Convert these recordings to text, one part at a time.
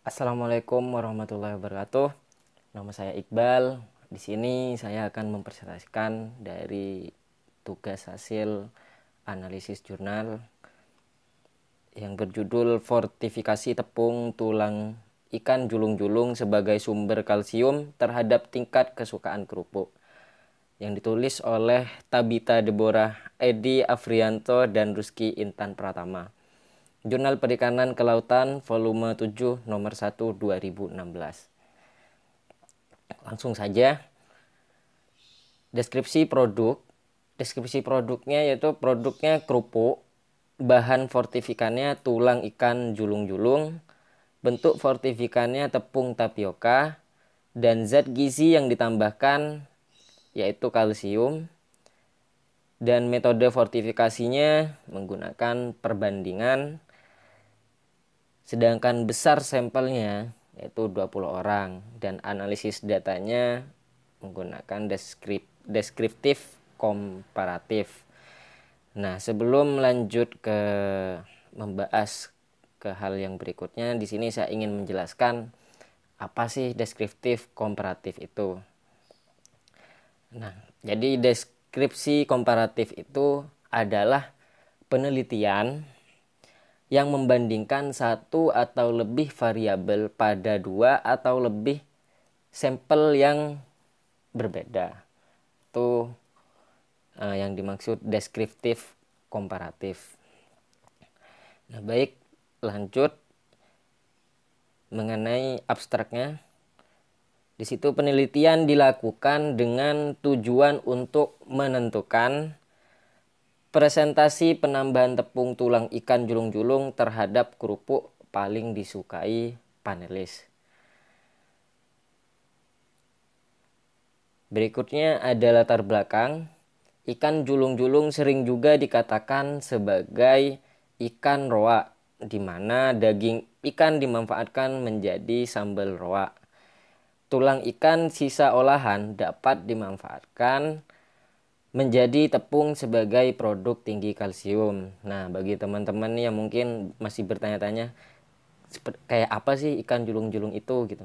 Assalamualaikum warahmatullahi wabarakatuh. Nama saya Iqbal. Di sini saya akan mempresentasikan dari tugas hasil analisis jurnal yang berjudul Fortifikasi Tepung Tulang Ikan Julung-Julung sebagai Sumber Kalsium terhadap Tingkat Kesukaan Kerupuk, yang ditulis oleh Tabita Deborah, Edi Afrianto, dan Ruski Intan Pratama. Jurnal Perikanan Kelautan volume 7 nomor 1 2016. Langsung saja. Deskripsi produk. Deskripsi produknya yaitu produknya kerupuk, bahan fortifikannya tulang ikan julung-julung, bentuk fortifikannya tepung tapioka, dan zat gizi yang ditambahkan yaitu kalsium, dan metode fortifikasinya menggunakan perbandingan, sedangkan besar sampelnya yaitu 20 orang, dan analisis datanya menggunakan deskriptif komparatif. Nah, sebelum lanjut ke membahas ke hal yang berikutnya, di sini saya ingin menjelaskan apa sih deskriptif komparatif itu. Nah, jadi deskripsi komparatif itu adalah penelitian yang membandingkan satu atau lebih variabel pada dua atau lebih sampel yang berbeda. Itu yang dimaksud deskriptif komparatif. Nah, baik, lanjut mengenai abstraknya. Di situ penelitian dilakukan dengan tujuan untuk menentukan presentasi penambahan tepung tulang ikan julung-julung terhadap kerupuk paling disukai panelis. Berikutnya ada latar belakang. Ikan julung-julung sering juga dikatakan sebagai ikan roa, di mana daging ikan dimanfaatkan menjadi sambal roa. Tulang ikan sisa olahan dapat dimanfaatkan menjadi tepung sebagai produk tinggi kalsium. Nah, bagi teman-teman yang mungkin masih bertanya-tanya, kayak apa sih ikan julung-julung itu gitu.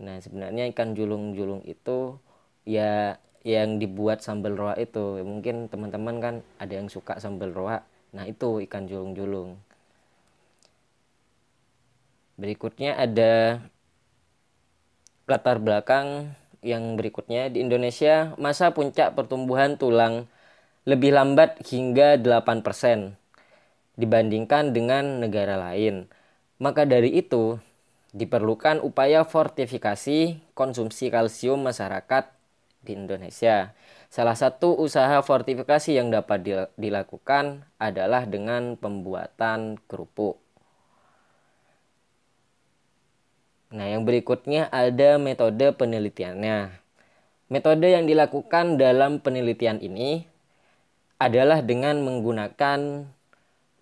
Nah, sebenarnya ikan julung-julung itu ya yang dibuat sambal roa itu. Mungkin teman-teman kan ada yang suka sambal roa. Nah, itu ikan julung-julung. Berikutnya ada latar belakang yang berikutnya. Di Indonesia, masa puncak pertumbuhan tulang lebih lambat hingga 8% dibandingkan dengan negara lain. Maka dari itu, diperlukan upaya fortifikasi konsumsi kalsium masyarakat di Indonesia. Salah satu usaha fortifikasi yang dapat dilakukan adalah dengan pembuatan kerupuk. Nah, yang berikutnya ada metode penelitiannya. Metode yang dilakukan dalam penelitian ini adalah dengan menggunakan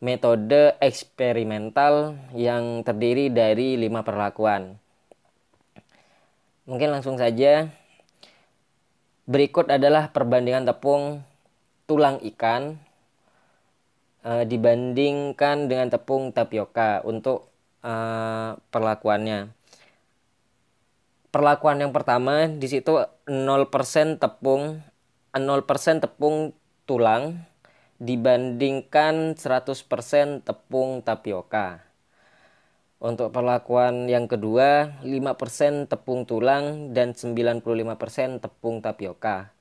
metode eksperimental yang terdiri dari 5 perlakuan. Mungkin langsung saja. Berikut adalah perbandingan tepung tulang ikan dibandingkan dengan tepung tapioka untuk perlakuannya. Perlakuan yang pertama di situ 0% tepung tulang dibandingkan 100% tepung tapioka. Untuk perlakuan yang kedua, 5% tepung tulang dan 95% tepung tapioka.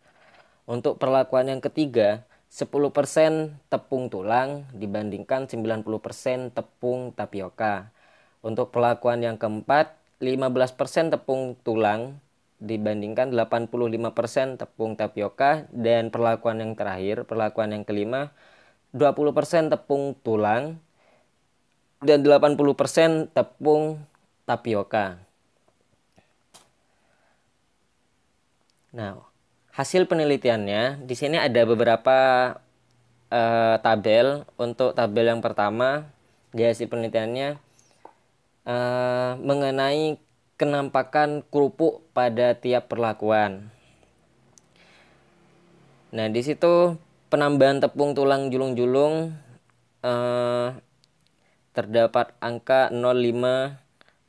Untuk perlakuan yang ketiga, 10% tepung tulang dibandingkan 90% tepung tapioka. Untuk perlakuan yang keempat, 15% tepung tulang dibandingkan 85% tepung tapioka. Dan perlakuan yang terakhir, perlakuan yang kelima, 20% tepung tulang dan 80% tepung tapioka. Nah, hasil penelitiannya di sini ada beberapa tabel. Untuk tabel yang pertama, di hasil penelitiannya mengenai kenampakan kerupuk pada tiap perlakuan. Nah, di situ penambahan tepung tulang julung-julung terdapat angka 0,5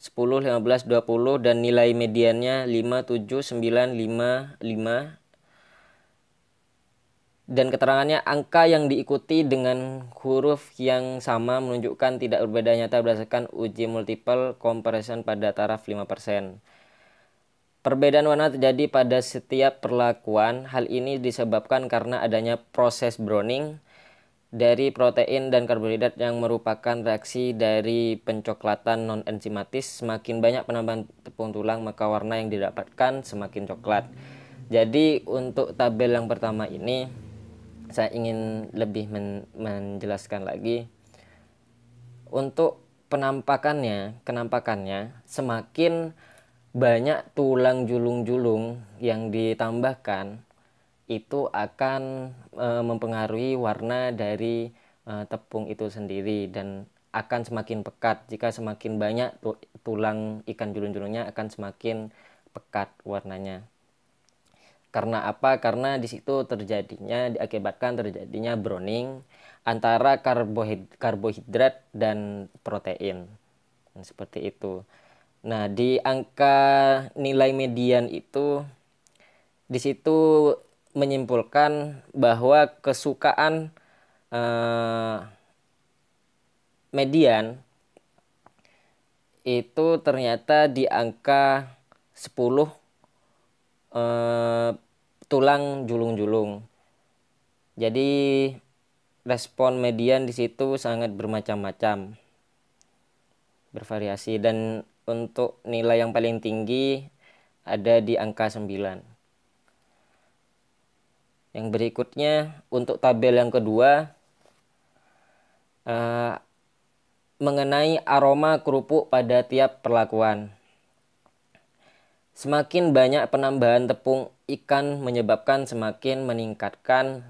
10, 15, 20 dan nilai mediannya 5, 7, 9, 5, 5. Dan keterangannya angka yang diikuti dengan huruf yang sama menunjukkan tidak berbeda nyata berdasarkan uji multiple comparison pada taraf 5%. Perbedaan warna terjadi pada setiap perlakuan. Hal ini disebabkan karena adanya proses browning dari protein dan karbohidrat yang merupakan reaksi dari pencoklatan non-enzimatis. Semakin banyak penambahan tepung tulang, maka warna yang didapatkan semakin coklat. Jadi untuk tabel yang pertama ini saya ingin lebih menjelaskan lagi. Untuk kenampakannya semakin banyak tulang julung-julung yang ditambahkan itu akan mempengaruhi warna dari tepung itu sendiri dan akan semakin pekat. Jika semakin banyak tulang ikan julung-julungnya akan semakin pekat warnanya. Karena apa? Karena di situ diakibatkan terjadinya browning antara karbohidrat dan protein. Seperti itu. Nah, di angka nilai median itu di situ menyimpulkan bahwa kesukaan median itu ternyata di angka 10 tulang julung-julung. Jadi respon median di situ sangat bermacam-macam, bervariasi, dan untuk nilai yang paling tinggi ada di angka 9. Yang berikutnya untuk tabel yang kedua mengenai aroma kerupuk pada tiap perlakuan. Semakin banyak penambahan tepung ikan menyebabkan semakin meningkatkan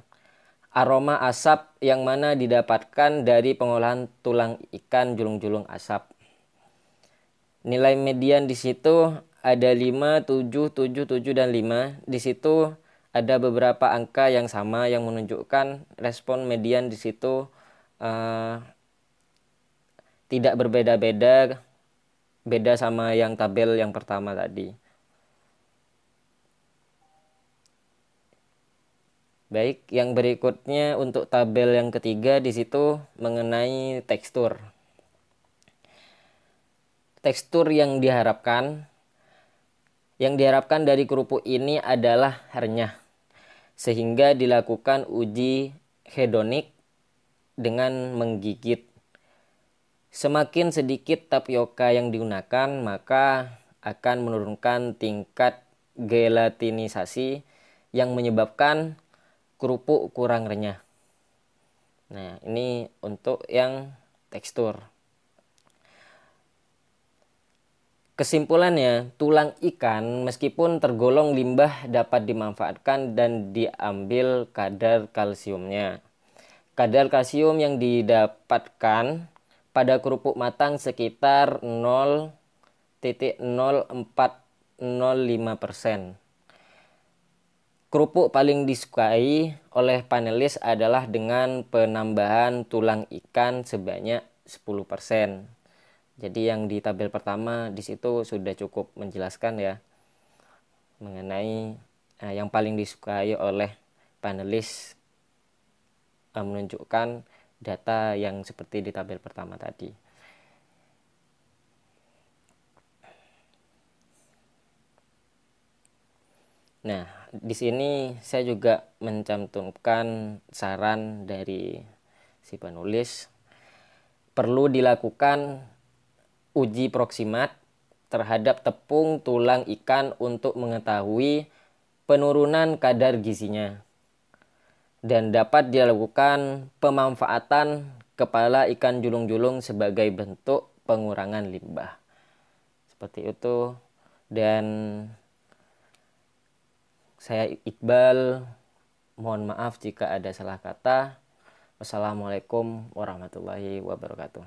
aroma asap yang mana didapatkan dari pengolahan tulang ikan julung-julung asap. Nilai median di situ ada 5, 7, 7, 7 dan 5. Di situ ada beberapa angka yang sama yang menunjukkan respon median di situ tidak berbeda-beda, beda sama yang tabel yang pertama tadi. Baik, yang berikutnya untuk tabel yang ketiga di situ mengenai tekstur. Tekstur yang diharapkan dari kerupuk ini adalah renyah, sehingga dilakukan uji hedonik dengan menggigit. Semakin sedikit tapioka yang digunakan, maka akan menurunkan tingkat gelatinisasi yang menyebabkan kerupuk kurang renyah. Nah, ini untuk yang tekstur. Kesimpulannya, tulang ikan meskipun tergolong limbah dapat dimanfaatkan dan diambil kadar kalsiumnya. Kadar kalsium yang didapatkan pada kerupuk matang sekitar 0,0405%. Kerupuk paling disukai oleh panelis adalah dengan penambahan tulang ikan sebanyak 10%. Jadi yang di tabel pertama di situ sudah cukup menjelaskan ya mengenai yang paling disukai oleh panelis, menunjukkan data yang seperti di tabel pertama tadi. Nah, di sini saya juga mencantumkan saran dari si penulis. Perlu dilakukan uji proksimat terhadap tepung tulang ikan untuk mengetahui penurunan kadar gizinya. Dan dapat dilakukan pemanfaatan kepala ikan julung-julung sebagai bentuk pengurangan limbah. Seperti itu. Dan saya Iqbal, mohon maaf jika ada salah kata. Wassalamualaikum warahmatullahi wabarakatuh.